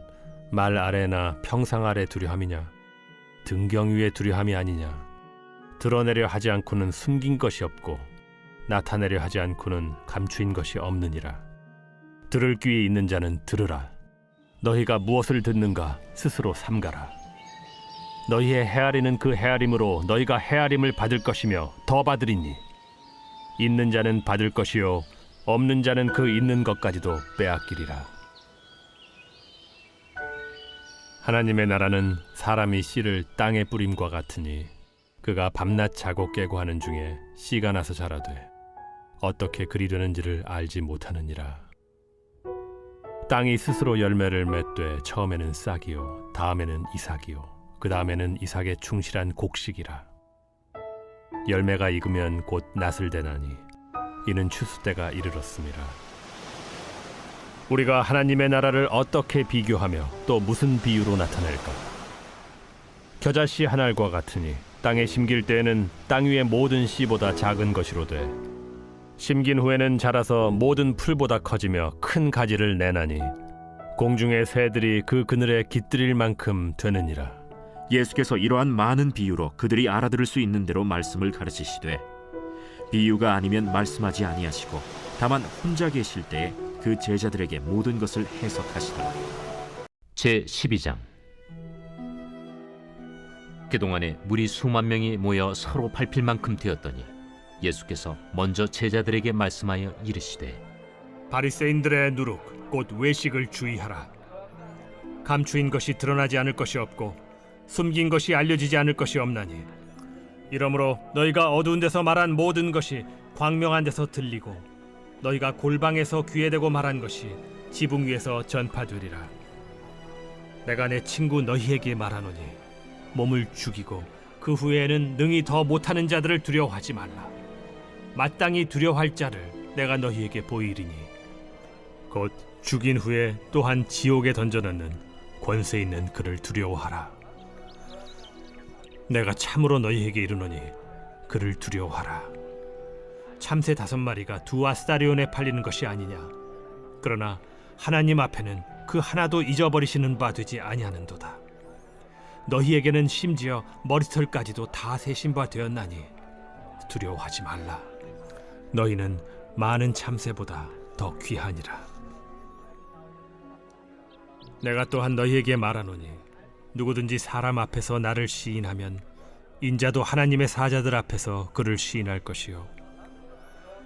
말 아래나 평상 아래 두려 함이냐 등경 위에 두려 함이 아니냐. 드러내려 하지 않고는 숨긴 것이 없고 나타내려 하지 않고는 감추인 것이 없느니라. 들을 귀에 있는 자는 들으라. 너희가 무엇을 듣는가 스스로 삼가라. 너희의 헤아리는 그 헤아림으로 너희가 헤아림을 받을 것이며 더 받으리니 있는 자는 받을 것이요 없는 자는 그 있는 것까지도 빼앗기리라. 하나님의 나라는 사람이 씨를 땅에 뿌림과 같으니 그가 밤낮 자고 깨고 하는 중에 씨가 나서 자라되 어떻게 그리 되는지를 알지 못하느니라. 땅이 스스로 열매를 맺되 처음에는 싹이요 다음에는 이삭이요 그 다음에는 이삭의 충실한 곡식이라. 열매가 익으면 곧 낫을 대나니 이는 추수 때가 이르렀음이라. 우리가 하나님의 나라를 어떻게 비교하며 또 무슨 비유로 나타낼까? 겨자씨 한 알과 같으니 땅에 심길 때에는 땅 위의 모든 씨보다 작은 것이로되 심긴 후에는 자라서 모든 풀보다 커지며 큰 가지를 내나니 공중의 새들이 그 그늘에 깃들일 만큼 되느니라. 예수께서 이러한 많은 비유로 그들이 알아들을 수 있는 대로 말씀을 가르치시되 비유가 아니면 말씀하지 아니하시고 다만 혼자 계실 때에 그 제자들에게 모든 것을 해석하시더라. 제12장. 그동안에 무리 수만 명이 모여 서로 밟힐 만큼 되었더니 예수께서 먼저 제자들에게 말씀하여 이르시되 바리새인들의 누룩 곧 외식을 주의하라. 감추인 것이 드러나지 않을 것이 없고 숨긴 것이 알려지지 않을 것이 없나니 이러므로 너희가 어두운 데서 말한 모든 것이 광명한 데서 들리고 너희가 골방에서 귀에 대고 말한 것이 지붕 위에서 전파되리라. 내가 내 친구 너희에게 말하노니 몸을 죽이고 그 후에는 능히 더 못하는 자들을 두려워하지 말라. 마땅히 두려워할 자를 내가 너희에게 보이리니 곧 죽인 후에 또한 지옥에 던져넣는 권세 있는 그를 두려워하라. 내가 참으로 너희에게 이르노니 그를 두려워하라. 참새 5마리가 2아스타리온에 팔리는 것이 아니냐. 그러나 하나님 앞에는 그 하나도 잊어버리시는 바 되지 아니하는도다. 너희에게는 심지어 머리털까지도 다 세신 바 되었나니 두려워하지 말라. 너희는 많은 참새보다 더 귀하니라. 내가 또한 너희에게 말하노니 누구든지 사람 앞에서 나를 시인하면 인자도 하나님의 사자들 앞에서 그를 시인할 것이요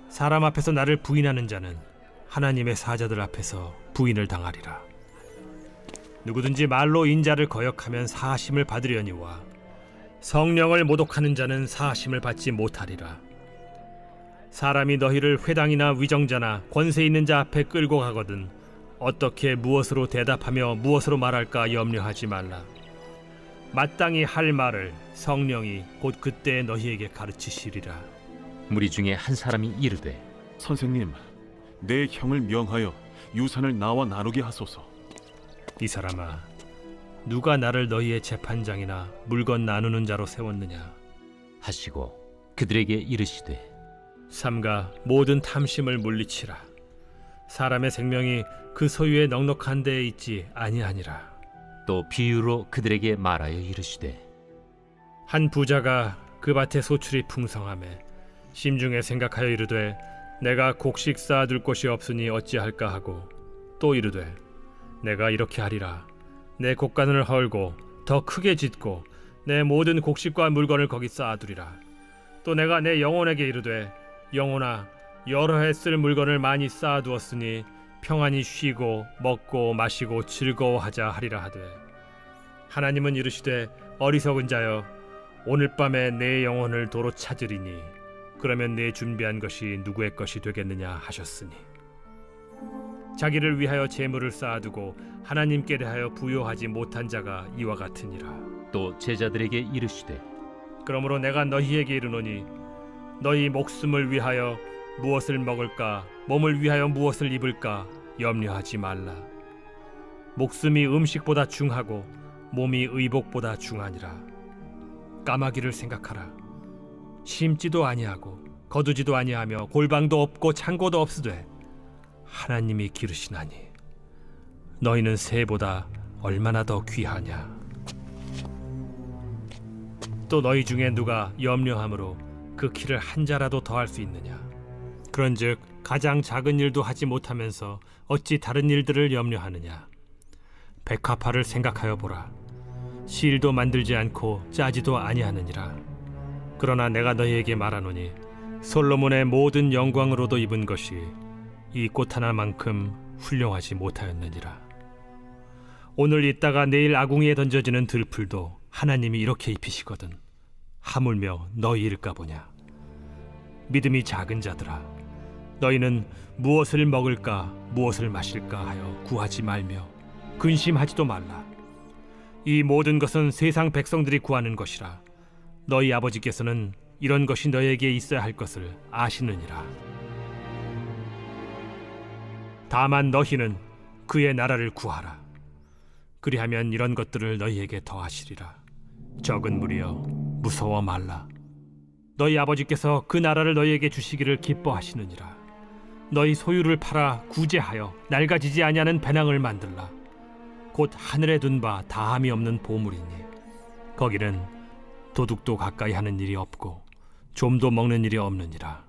사람 앞에서 나를 부인하는 자는 하나님의 사자들 앞에서 부인을 당하리라. 누구든지 말로 인자를 거역하면 사하심을 받으려니와 성령을 모독하는 자는 사하심을 받지 못하리라. 사람이 너희를 회당이나 위정자나 권세 있는 자 앞에 끌고 가거든 어떻게 무엇으로 대답하며 무엇으로 말할까 염려하지 말라. 마땅히 할 말을 성령이 곧 그때 너희에게 가르치시리라. 무리 중에 한 사람이 이르되 선생님, 내 형을 명하여 유산을 나와 나누게 하소서. 이 사람아, 누가 나를 너희의 재판장이나 물건 나누는 자로 세웠느냐 하시고 그들에게 이르시되 삼가 모든 탐심을 물리치라. 사람의 생명이 그 소유의 넉넉한 데에 있지 아니하니라. 또 비유로 그들에게 말하여 이르시되 한 부자가 그 밭에 소출이 풍성하매 심중에 생각하여 이르되 내가 곡식 쌓아둘 곳이 없으니 어찌할까 하고 또 이르되 내가 이렇게 하리라. 내 곡간을 헐고 더 크게 짓고 내 모든 곡식과 물건을 거기 쌓아두리라. 또 내가 내 영혼에게 이르되 영혼아, 여러 해 쓸 물건을 많이 쌓아두었으니 평안히 쉬고 먹고 마시고 즐거워하자 하리라 하되, 하나님은 이르시되 어리석은 자여, 오늘 밤에 내 영혼을 도로 찾으리니 그러면 내 준비한 것이 누구의 것이 되겠느냐 하셨으니, 자기를 위하여 재물을 쌓아두고 하나님께 대하여 부요하지 못한 자가 이와 같으니라. 또 제자들에게 이르시되 그러므로 내가 너희에게 이르노니 너희 목숨을 위하여 무엇을 먹을까, 몸을 위하여 무엇을 입을까 염려하지 말라. 목숨이 음식보다 중하고 몸이 의복보다 중하니라. 까마귀를 생각하라. 심지도 아니하고 거두지도 아니하며 골방도 없고 창고도 없으되 하나님이 기르시나니 너희는 새보다 얼마나 더 귀하냐. 또 너희 중에 누가 염려함으로 그 키를 한 자라도 더할 수 있느냐. 그런즉 가장 작은 일도 하지 못하면서 어찌 다른 일들을 염려하느냐. 백합화를 생각하여 보라. 실도 만들지 않고 짜지도 아니하느니라. 그러나 내가 너희에게 말하노니 솔로몬의 모든 영광으로도 입은 것이 이 꽃 하나만큼 훌륭하지 못하였느니라. 오늘 있다가 내일 아궁이에 던져지는 들풀도 하나님이 이렇게 입히시거든 하물며 너희일까 보냐. 믿음이 작은 자들아, 너희는 무엇을 먹을까 무엇을 마실까 하여 구하지 말며 근심하지도 말라. 이 모든 것은 세상 백성들이 구하는 것이라. 너희 아버지께서는 이런 것이 너희에게 있어야 할 것을 아시느니라. 다만 너희는 그의 나라를 구하라. 그리하면 이런 것들을 너희에게 더하시리라. 적은 무리여, 무서워 말라. 너희 아버지께서 그 나라를 너희에게 주시기를 기뻐하시느니라. 너희 소유를 팔아 구제하여 낡아지지 아니하는 배낭을 만들라. 곧 하늘에 둔 바 다함이 없는 보물이니 거기는 도둑도 가까이 하는 일이 없고 좀도 먹는 일이 없느니라.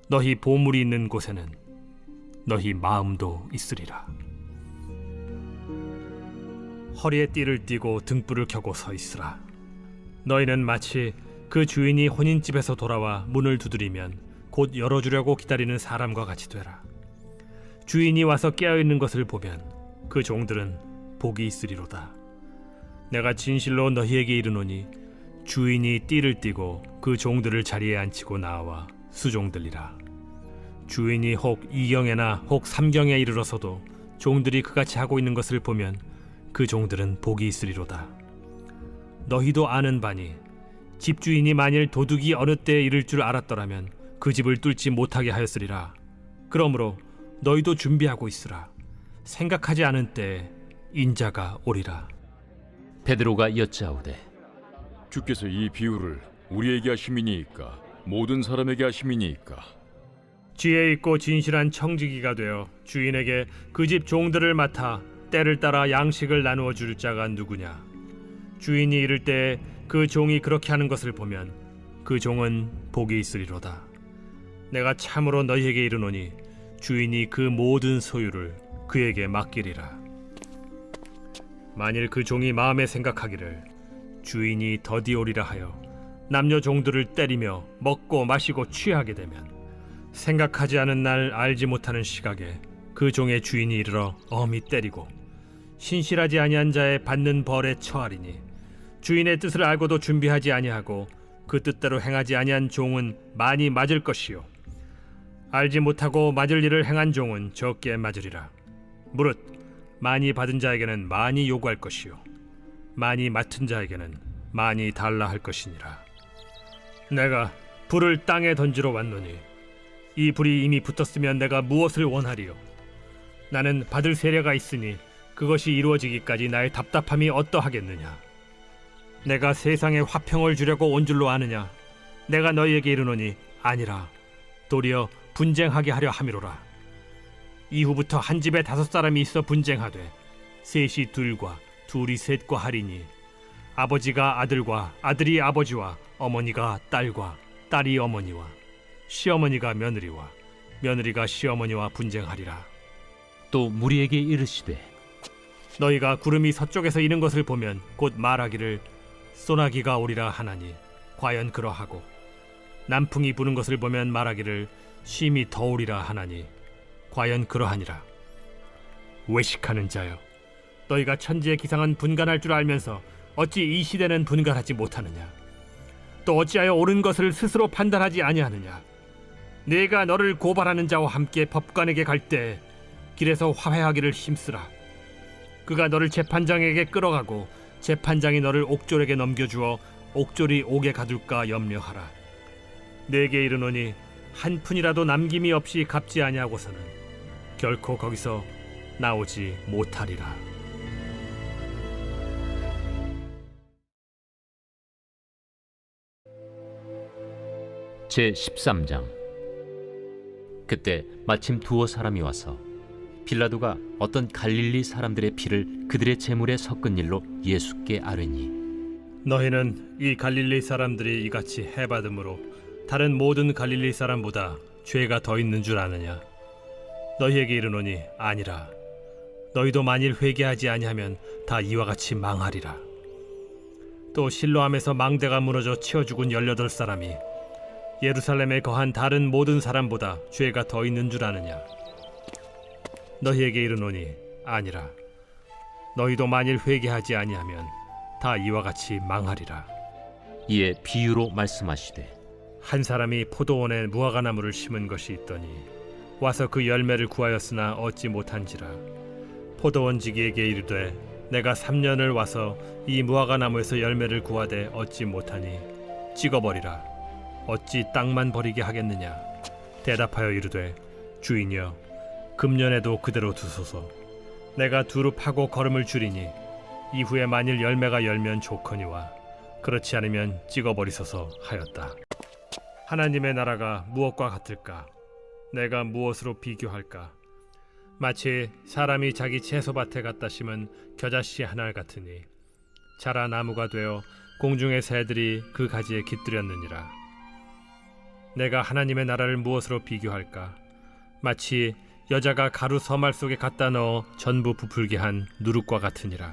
너희 보물이 있는 곳에는 너희 마음도 있으리라. 허리에 띠를 띠고 등불을 켜고 서 있으라. 너희는 마치 그 주인이 혼인집에서 돌아와 문을 두드리면 곧 열어주려고 기다리는 사람과 같이 되라. 주인이 와서 깨어있는 것을 보면 그 종들은 복이 있으리로다. 내가 진실로 너희에게 이르노니 주인이 띠를 띠고 그 종들을 자리에 앉히고 나와 수종들리라. 주인이 혹 2경에나 혹 3경에 이르러서도 종들이 그같이 하고 있는 것을 보면 그 종들은 복이 있으리로다. 너희도 아는 바니 집주인이 만일 도둑이 어느 때에 이를 줄 알았더라면 그 집을 뚫지 못하게 하였으리라. 그러므로 너희도 준비하고 있으라. 생각하지 않은 때에 인자가 오리라. 베드로가 여짜오되 주께서 이 비유를 우리에게 하심이니이까 모든 사람에게 하심이니이까? 지혜 있고 진실한 청지기가 되어 주인에게 그 집 종들을 맡아 때를 따라 양식을 나누어 줄 자가 누구냐. 주인이 이를 때에 그 종이 그렇게 하는 것을 보면 그 종은 복이 있으리로다. 내가 참으로 너희에게 이르노니 주인이 그 모든 소유를 그에게 맡기리라. 만일 그 종이 마음에 생각하기를 주인이 더디 오리라 하여 남녀 종들을 때리며 먹고 마시고 취하게 되면 생각하지 않은 날 알지 못하는 시각에 그 종의 주인이 이르러 엄히 때리고 신실하지 아니한 자의 받는 벌에 처하리니, 주인의 뜻을 알고도 준비하지 아니하고 그 뜻대로 행하지 아니한 종은 많이 맞을 것이요 알지 못하고 맞을 일을 행한 종은 적게 맞으리라. 무릇 많이 받은 자에게는 많이 요구할 것이요 많이 맡은 자에게는 많이 달라 할 것이니라. 내가 불을 땅에 던지러 왔노니 이 불이 이미 붙었으면 내가 무엇을 원하리요. 나는 받을 세례가 있으니 그것이 이루어지기까지 나의 답답함이 어떠하겠느냐. 내가 세상에 화평을 주려고 온 줄로 아느냐. 내가 너희에게 이르노니 아니라 도리어 분쟁하게 하려 함이로라. 이후부터 한 집에 5사람이 있어 분쟁하되 셋이 둘과 둘이 셋과 하리니 아버지가 아들과 아들이 아버지와 어머니가 딸과 딸이 어머니와 시어머니가 며느리와 며느리가 시어머니와 분쟁하리라. 또 무리에게 이르시되 너희가 구름이 서쪽에서 이는 것을 보면 곧 말하기를 소나기가 오리라 하나니 과연 그러하고 남풍이 부는 것을 보면 말하기를 쉼이 더우리라 하나니 과연 그러하니라. 외식하는 자여, 너희가 천지의 기상은 분간할 줄 알면서 어찌 이 시대는 분간하지 못하느냐? 또 어찌하여 옳은 것을 스스로 판단하지 아니하느냐? 내가 너를 고발하는 자와 함께 법관에게 갈 때 길에서 화해하기를 힘쓰라. 그가 너를 재판장에게 끌어가고 재판장이 너를 옥졸에게 넘겨주어 옥졸이 옥에 가둘까 염려하라. 내게 이르노니 한 푼이라도 남김이 없이 갚지 아니하고서는 결코 거기서 나오지 못하리라. 제13장. 그때 마침 두어 사람이 와서 빌라도가 어떤 갈릴리 사람들의 피를 그들의 제물에 섞은 일로 예수께 아뢰니, 너희는 이 갈릴리 사람들이 이같이 해받음으로 다른 모든 갈릴리 사람보다 죄가 더 있는 줄 아느냐? 너희에게 이르노니 아니라. 너희도 만일 회개하지 아니하면 다 이와 같이 망하리라. 또 실로암에서 망대가 무너져 치어 죽은 18사람이 예루살렘에 거한 다른 모든 사람보다 죄가 더 있는 줄 아느냐? 너희에게 이르노니 아니라. 너희도 만일 회개하지 아니하면 다 이와 같이 망하리라. 이에 비유로 말씀하시되 한 사람이 포도원에 무화과나무를 심은 것이 있더니 와서 그 열매를 구하였으나 얻지 못한지라. 포도원지기에게 이르되 내가 3년을 와서 이 무화과나무에서 열매를 구하되 얻지 못하니 찍어버리라. 어찌 땅만 버리게 하겠느냐? 대답하여 이르되 주인이여, 금년에도 그대로 두소서. 내가 두루 파고 거름을 줄이니 이후에 만일 열매가 열면 좋거니와 그렇지 않으면 찍어버리소서 하였다. 하나님의 나라가 무엇과 같을까? 내가 무엇으로 비교할까? 마치 사람이 자기 채소밭에 갖다 심은 겨자씨 하나 같으니 자라 나무가 되어 공중의 새들이 그 가지에 깃들였느니라. 내가 하나님의 나라를 무엇으로 비교할까? 마치 여자가 가루 서말 속에 갖다 넣어 전부 부풀게 한 누룩과 같으니라.